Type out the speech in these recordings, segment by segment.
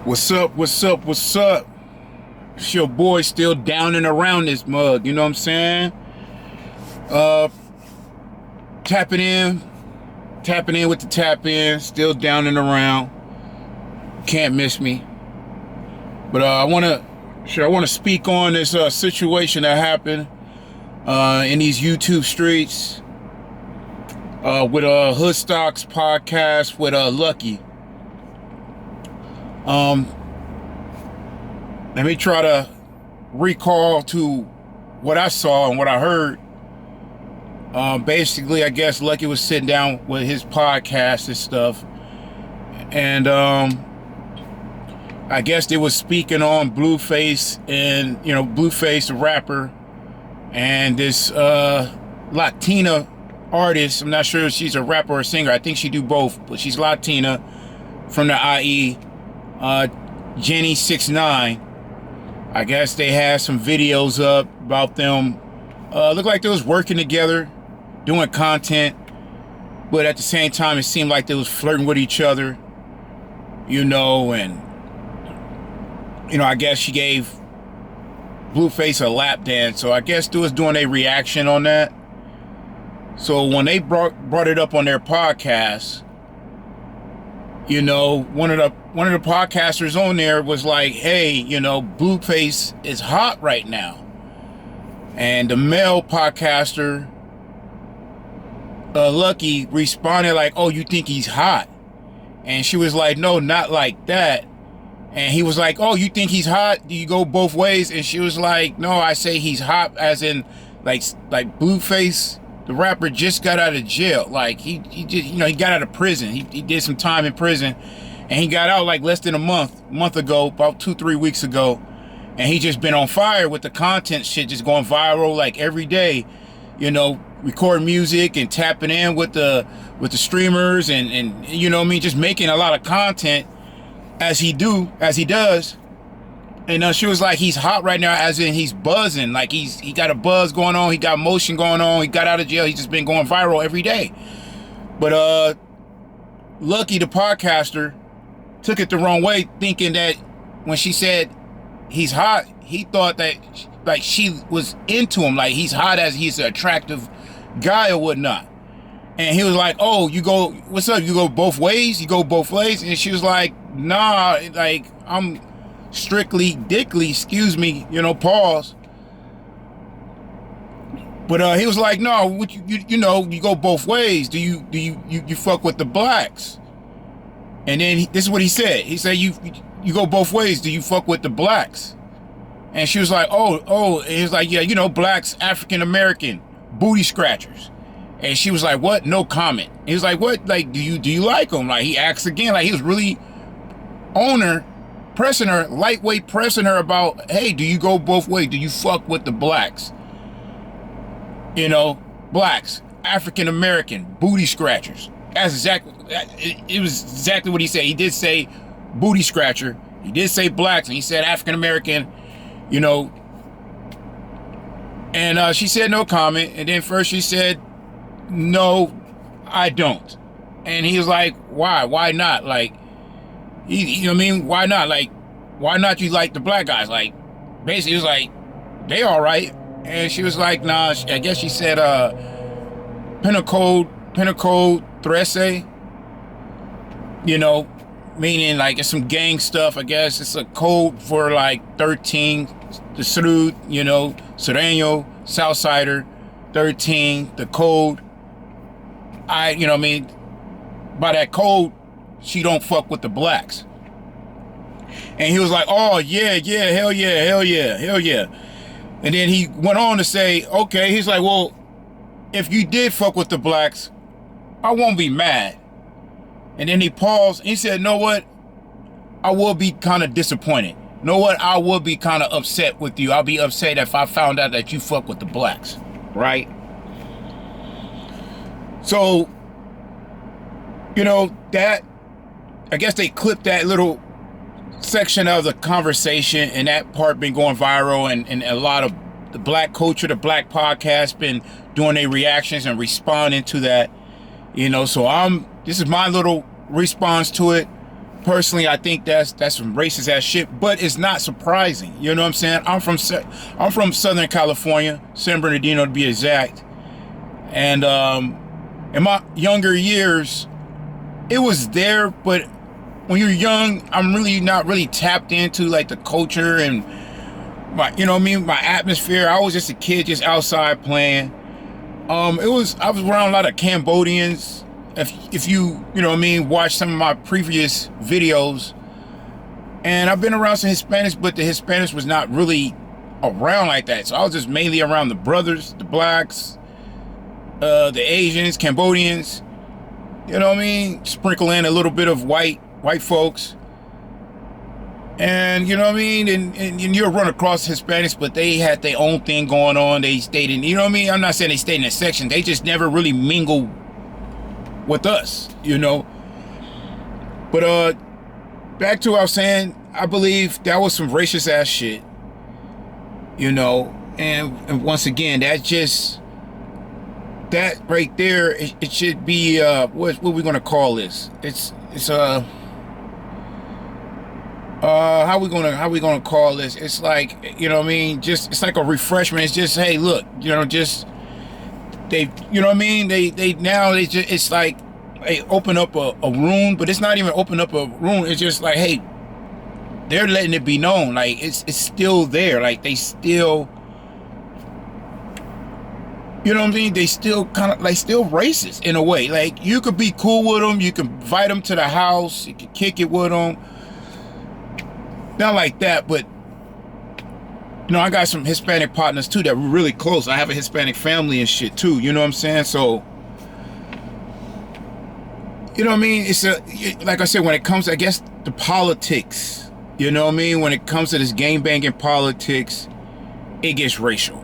What's up? What's up? What's up? It's your boy still down and around this mug, you know what I'm saying? Uh, tapping in with the tap in, still down and around. Can't miss me. But I want to speak on this situation that happened in these YouTube streets with Hoodstock's podcast with Lucky. Let me try to recall to what I saw and what I heard. Basically, I guess Lucky was sitting down with his podcast and stuff, and I guess they was speaking on Blueface and Blueface, the rapper, and this Latina artist. I'm not sure if she's a rapper or a singer. I think she do both, but she's Latina from the IE. Jenny 69. I guess they had some videos up about them. Looked like they was working together, doing content, but at the same time, it seemed like they was flirting with each other, and I guess she gave Blueface a lap dance. So I guess they was doing a reaction on that. So when they brought it up on their podcast, one of the podcasters on there was like, hey, Blueface is hot right now. And the male podcaster, Lucky, responded like, oh, you think he's hot? And she was like, no, not like that. And he was like, oh, you think he's hot? Do you go both ways? And she was like, no, I say he's hot as in like Blueface, the rapper, just got out of jail. Like he just, he got out of prison. He did some time in prison, and he got out like less than a month ago, about 2-3 weeks ago. And he just been on fire with the content shit, just going viral like every day, recording music and tapping in with the streamers and just making a lot of content as he does. And she was like, he's hot right now, as in he's buzzing. Like he got a buzz going on. He got motion going on. He got out of jail. He's just been going viral every day. But Lucky, the podcaster, took it the wrong way, thinking that when she said he's hot, he thought that like she was into him. Like he's hot as he's an attractive guy or whatnot. And he was like, oh, what's up? You go both ways? You go both ways? And she was like, nah, like I'm strictly dickly, excuse me, pause. But he was like, no, you go both ways. Do you fuck with the blacks? And then this is what he said. He said, you go both ways. Do you fuck with the blacks? And she was like, oh. And he was like, yeah, blacks, African American, booty scratchers. And she was like, what? No comment. He was like, what? Like, do you like them? Like he asked again. Like he was really on her, pressing her, lightweight pressing her about, hey, do you go both ways? Do you fuck with the blacks? Blacks, African American, booty scratchers. That's exactly, it was exactly what he said. He did say booty scratcher. He did say blacks, and he said African American, And she said no comment. And then first she said, no, I don't. And he was like, why? Why not? Like, why not? Like, why not you like the black guys? Like, basically, it was like, they all right. And she was like, nah, I guess she said, Pinnacle 13, meaning like it's some gang stuff. I guess it's a code for like 13, the Srud, Sereno, Southsider, 13, the code. By that code, she don't fuck with the blacks. And he was like, oh, yeah, hell yeah. And then he went on to say, okay, he's like, well, if you did fuck with the blacks, I won't be mad. And then he paused and he said, know what? I will be kind of disappointed. Know what? I will be kind of upset with you. I'll be upset if I found out that you fuck with the blacks, right? So, that, I guess they clipped that little section of the conversation, and that part been going viral, and a lot of the black culture, the black podcast been doing their reactions and responding to that, so this is my little response to it. personally, I think that's some racist ass shit, but it's not surprising. You know what I'm saying? I'm from Southern California, San Bernardino to be exact. And in my younger years, it was there, but when you're young, I'm really not really tapped into like the culture and my, you know what I mean, my atmosphere. I was just a kid, just outside playing. I was around a lot of Cambodians. If you know what I mean, watch some of my previous videos, and I've been around some Hispanics, but the Hispanics was not really around like that. So I was just mainly around the brothers, the blacks, the Asians, Cambodians. You know what I mean? Sprinkle in a little bit of white folks. And you know what I mean? And you'll run across Hispanics, but they had their own thing going on. They stayed in, you know what I mean? I'm not saying they stayed in a section. They just never really mingled with us, you know? But back to what I was saying, I believe that was some racist ass shit, you know? And once again, that right there, it should be, what we gonna call this? It's how we gonna call this? It's like, you know what I mean, just it's like a refreshment. It's just, hey, look, you know, just they, you know what I mean, they just, it's like they open up a room, but it's not even open up a room. It's just like, hey, they're letting it be known, like it's still there, like they still, you know what I mean, they still kind of like still racist in a way. Like you could be cool with them, you can invite them to the house, you can kick it with them. Not like that, but you know, I got some Hispanic partners too that were really close. I have a Hispanic family and shit too, you know what I'm saying? So, you know what I mean? It's like I said, when it comes, I guess, the politics, you know what I mean? When it comes to this gang banging politics, it gets racial.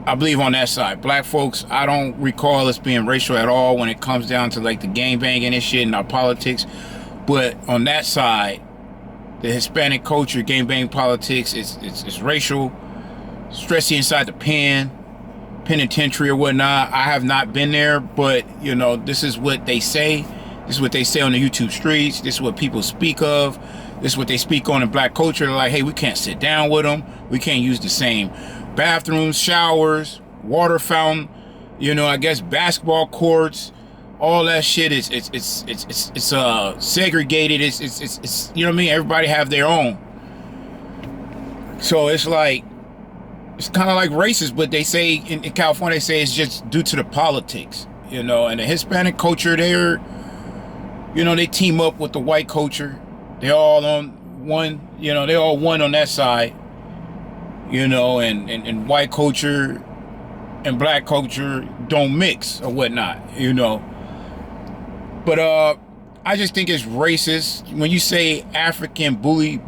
I believe on that side. Black folks, I don't recall us being racial at all when it comes down to like the gang banging and shit and our politics. But on that side, the Hispanic culture, gangbang politics, it's racial, stressy inside the penitentiary or whatnot. I have not been there, but you know, this is what they say. This is what they say on the YouTube streets. This is what people speak of. This is what they speak on in black culture. They're like, hey, we can't sit down with them. We can't use the same bathrooms, showers, water fountain, you know, I guess basketball courts. All that shit is segregated. It's you know what I mean. Everybody have their own. So it's like it's kind of like racist, but they say in California they say it's just due to the politics, you know. And the Hispanic culture, they're, you know, they team up with the white culture. They're all on one, you know, they're all one on that side, you know. And white culture and black culture don't mix or whatnot, you know. But I just think it's racist when you say African booty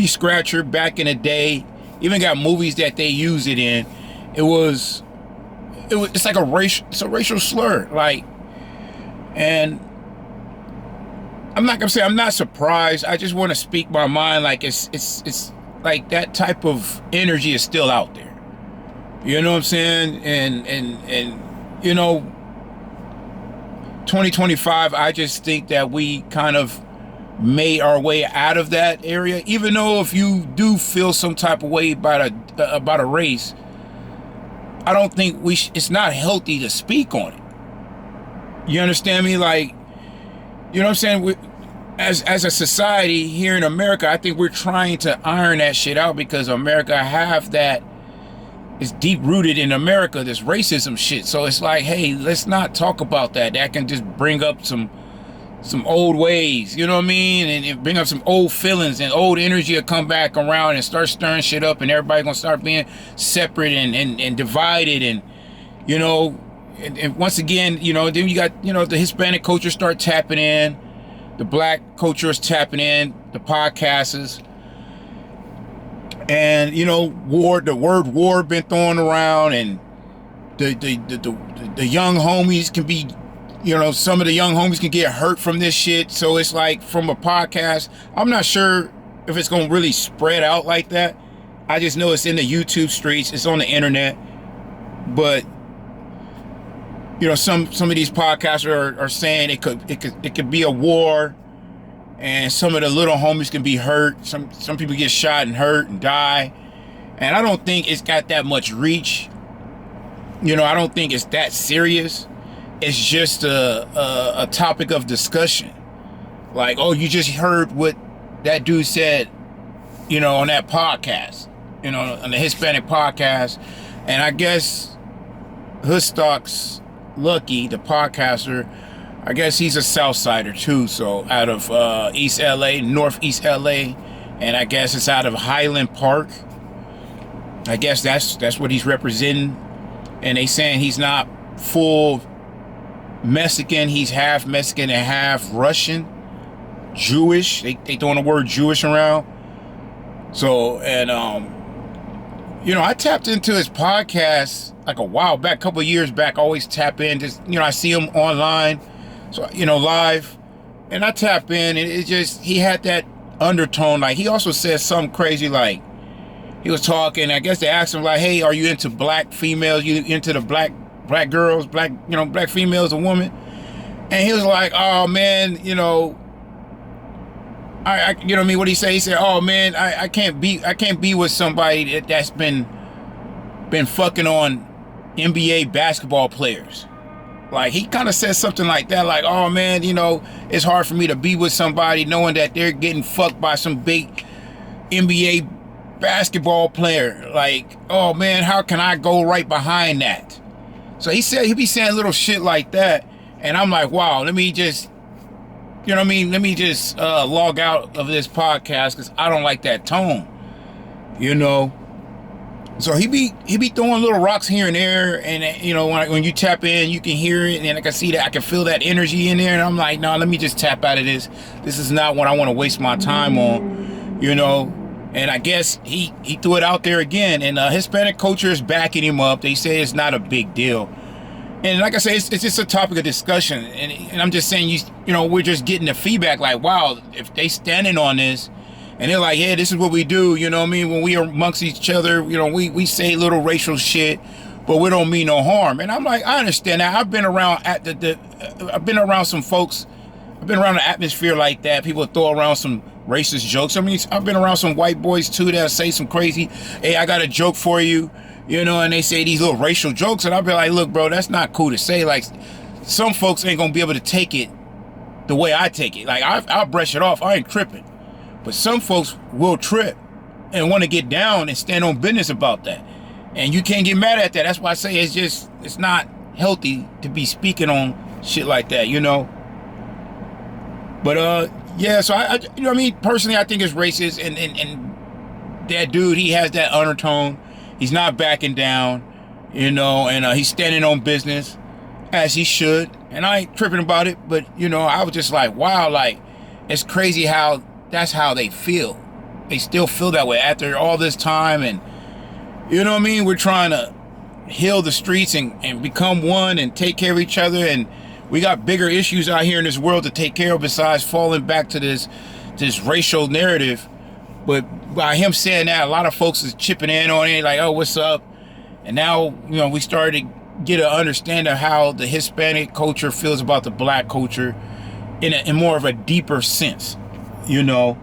scratcher back in the day. Even got movies that they use it in. It's like it's a racial slur. Like, and I'm not gonna say I'm not surprised. I just want to speak my mind. Like it's like that type of energy is still out there. You know what I'm saying? And you know. 2025, I just think that we kind of made our way out of that area. Even though if you do feel some type of way about a race, I don't think it's not healthy to speak on it. You understand me? Like, you know what I'm saying? As a society here in America, I think we're trying to iron that shit out because America have that. It's deep rooted in America, this racism shit. So it's like, hey, let's not talk about that. That can just bring up some old ways, you know what I mean? And bring up some old feelings, and old energy will come back around and start stirring shit up, and everybody gonna start being separate and divided, and you know, and once again, you know, then you got, you know, the Hispanic culture start tapping in, the black culture is tapping in, the podcasters. And you know, the word war been thrown around, and the young homies can be, you know, some of the young homies can get hurt from this shit. So it's like, from a podcast, I'm not sure if it's gonna really spread out like that. I just know it's in the YouTube streets, it's on the internet. But you know, some of these podcasts are saying it could be a war and some of the little homies can be hurt. Some people get shot and hurt and die. And I don't think it's got that much reach. You know, I don't think it's that serious. It's just a topic of discussion. Like, oh, you just heard what that dude said, you know, on that podcast, you know, on the Hispanic podcast. And I guess Hoodstock's Lucky, the podcaster, I guess he's a Southsider too. So out of East LA, Northeast LA, and I guess it's out of Highland Park. I guess that's what he's representing. And they saying he's not full Mexican, he's half Mexican and half Russian, Jewish. They throwing the word Jewish around. So, and you know, I tapped into his podcast like a while back, a couple of years back. I always tap in, just, you know, I see him online, so, you know, live, and I tap in, and it just, he had that undertone. Like, he also said something crazy, like, he was talking, I guess they asked him, like, hey, are you into black females? You into the black girls, black, you know, black females or women? And he was like, oh man, you know, I you know what I mean, what he say? He said, oh man, I can't be with somebody that's been fucking on NBA basketball players. Like, he kind of said something like that, like, oh man, you know, it's hard for me to be with somebody knowing that they're getting fucked by some big NBA basketball player. Like, oh man, how can I go right behind that? So he said, he be saying little shit like that, and I'm like, wow, let me just, you know what I mean, let me just log out of this podcast, because I don't like that tone, you know. So he be throwing little rocks here and there, and you know, when you tap in, you can hear it, and I can see that, I can feel that energy in there, and I'm like, no, let me just tap out of this. This is not what I want to waste my time on, you know. And I guess he threw it out there again, and Hispanic culture is backing him up. They say it's not a big deal. And like I say, it's just a topic of discussion. And I'm just saying, you know, we're just getting the feedback like, wow, if they standing on this, and they're like, yeah, this is what we do, you know what I mean? When we are amongst each other, you know, we say little racial shit, but we don't mean no harm. And I'm like, I understand that. I've been around I've been around some folks, I've been around the atmosphere like that. People throw around some racist jokes. I mean, I've been around some white boys too that say some crazy, hey, I got a joke for you, you know, and they say these little racial jokes, and I'll be like, look, bro, that's not cool to say. Like, some folks ain't gonna be able to take it the way I take it. Like, I'll brush it off, I ain't tripping. But some folks will trip and want to get down and stand on business about that. And you can't get mad at that. That's why I say it's not healthy to be speaking on shit like that, you know. But yeah, so I you know what I mean, personally, I think it's racist, and that dude, he has that undertone. He's not backing down, you know, and he's standing on business as he should. And I ain't tripping about it, but you know, I was just like, wow, like, it's crazy how that's how they feel. They still feel that way after all this time. And you know what I mean, we're trying to heal the streets and become one and take care of each other, and we got bigger issues out here in this world to take care of besides falling back to this racial narrative. But by him saying that, a lot of folks is chipping in on it, like, oh, what's up? And now, you know, we started to get an understanding of how the Hispanic culture feels about the black culture in more of a deeper sense, you know.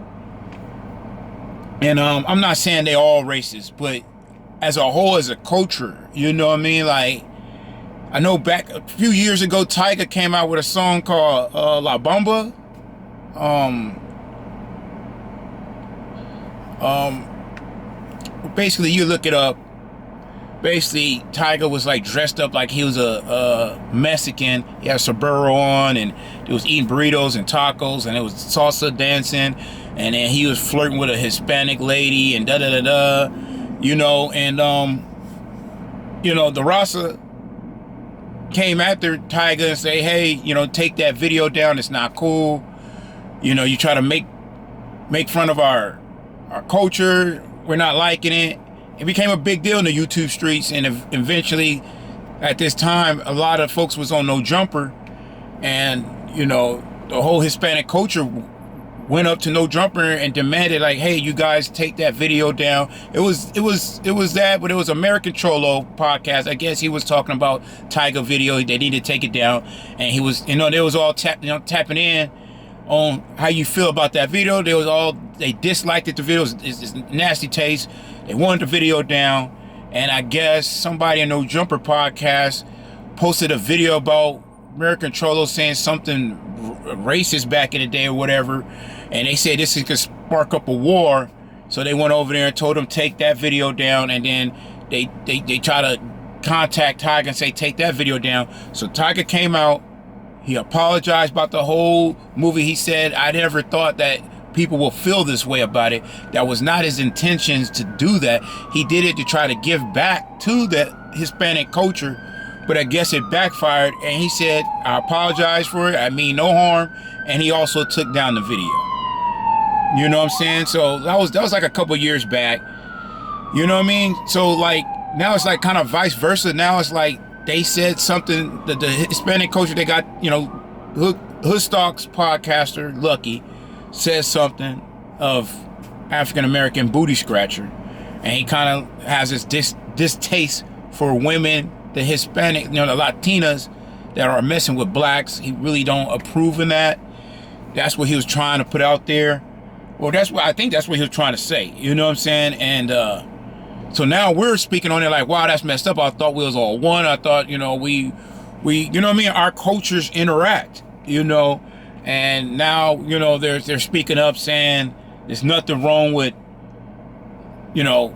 And I'm not saying they all racist, but as a whole, as a culture, you know what I mean? Like, I know back a few years ago, Tyga came out with a song called La Bamba. Basically, you look it up. Basically, Tyga was like dressed up like he was a Mexican. He had a sombrero on, and he was eating burritos and tacos, and it was salsa dancing, and then he was flirting with a Hispanic lady, and da-da-da-da, you know. And you know, the Raza came after Tyga and say, hey, you know, take that video down, it's not cool. You know, you try to make fun of our culture, we're not liking it. It became a big deal in the YouTube streets, and eventually, at this time, a lot of folks was on No Jumper, and you know, the whole Hispanic culture went up to No Jumper and demanded, like, hey, you guys take that video down. It was that, but it was American Cholo podcast. I guess he was talking about Tyga video. They needed to take it down, and he was, you know, they was all tapping in. on how you feel about that video. They disliked it. The video is nasty taste. They wanted the video down, and I guess somebody in No Jumper podcast posted a video about American Trollo saying something racist back in the day or whatever, and they said this could spark up a war. So they went over there and told him take that video down, and then they try to contact Tiger and say take that video down. So Tiger came out, he apologized about the whole movie. He said, I never thought that people will feel this way about it. That was not his intentions to do that. He did it to try to give back to the Hispanic culture, but I guess it backfired. And he said, I apologize for it, I mean no harm. And he also took down the video. You know what I'm saying? So that was like a couple years back. You know what I mean? So like now it's like kind of vice versa. Now it's like they said something, the Hispanic culture, they got, you know, Hoodstock's podcaster Lucky says something of African American booty scratcher, and he kind of has this distaste for women, the Hispanic, you know, the Latinas that are messing with blacks. He really don't approve of that. That's what he was trying to put out there. Well, I think that's what he was trying to say. You know what I'm saying? And so now we're speaking on it like, wow, that's messed up. I thought we was all one. I thought, you know, we you know what I mean? Our cultures interact, you know, and now, you know, they're speaking up saying there's nothing wrong with, you know,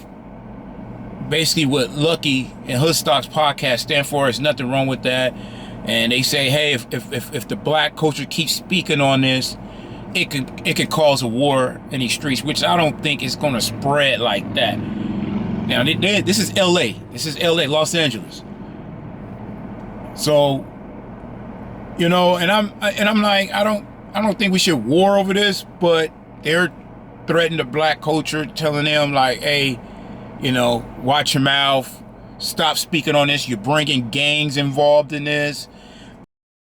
basically what Lucky and Hoodstock's podcast stand for. There's nothing wrong with that. And they say, hey, if the black culture keeps speaking on this, it could cause a war in these streets, which I don't think is going to spread like that. Now, this is LA. This is LA, Los Angeles. So, you know, and I'm like, I don't think we should war over this, but they're threatening the black culture, telling them like, hey, you know, watch your mouth, stop speaking on this. You're bringing gangs involved in this.